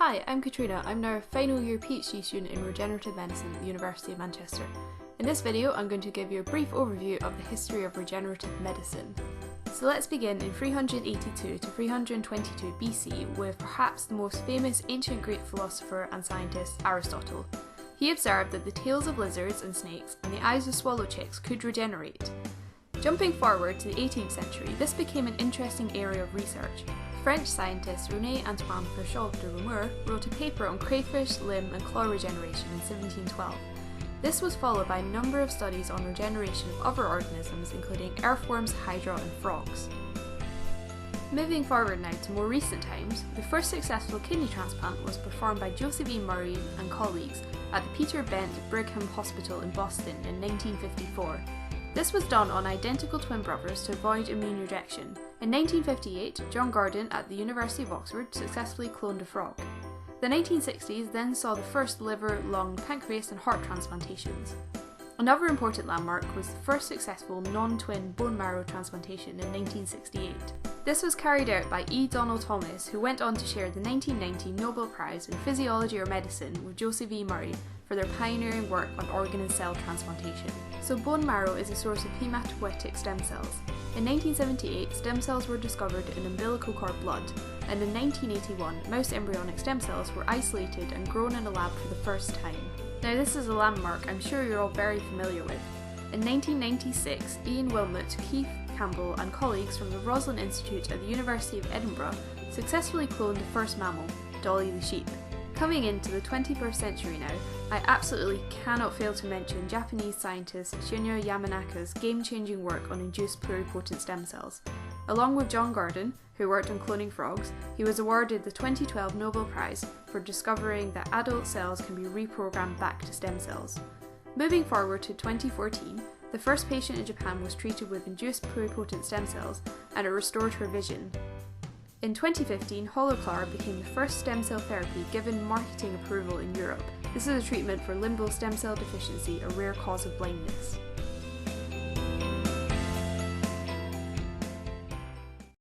Hi, I'm Catriona. I'm now a final year PhD student in Regenerative Medicine at the University of Manchester. In this video, I'm going to give you a brief overview of the history of regenerative medicine. So let's begin in 382 to 322 BC with perhaps the most famous ancient Greek philosopher and scientist, Aristotle. He observed that the tails of lizards and snakes and the eyes of swallow chicks could regenerate. Jumping forward to the 18th century, this became an interesting area of research. French scientist René-Antoine Virchow de Reaumur wrote a paper on crayfish, limb and claw regeneration in 1712. This was followed by a number of studies on regeneration of other organisms including earthworms, hydra and frogs. Moving forward now to more recent times, the first successful kidney transplant was performed by Josephine Murray and colleagues at the Peter Bent Brigham Hospital in Boston in 1954. This was done on identical twin brothers to avoid immune rejection. In 1958, John Gurdon at the University of Oxford successfully cloned a frog. The 1960s then saw the first liver, lung, pancreas and heart transplantations. Another important landmark was the first successful non-twin bone marrow transplantation in 1968. This was carried out by E. Donald Thomas, who went on to share the 1990 Nobel Prize in Physiology or Medicine with Joseph E. Murray for their pioneering work on organ and cell transplantation. So bone marrow is a source of hematopoietic stem cells. In 1978, stem cells were discovered in umbilical cord blood, and in 1981, mouse embryonic stem cells were isolated and grown in a lab for the first time. Now this is a landmark I'm sure you're all very familiar with. In 1996, Ian Wilmot, Keith Campbell and colleagues from the Roslin Institute at the University of Edinburgh successfully cloned the first mammal, Dolly the sheep. Coming into the 21st century now, I absolutely cannot fail to mention Japanese scientist Shinya Yamanaka's game-changing work on induced pluripotent stem cells. Along with John Gurdon, who worked on cloning frogs, he was awarded the 2012 Nobel Prize for discovering that adult cells can be reprogrammed back to stem cells. Moving forward to 2014, the first patient in Japan was treated with induced pluripotent stem cells and it restored her vision. In 2015, Holoclar became the first stem cell therapy given marketing approval in Europe. This is a treatment for limbal stem cell deficiency, a rare cause of blindness.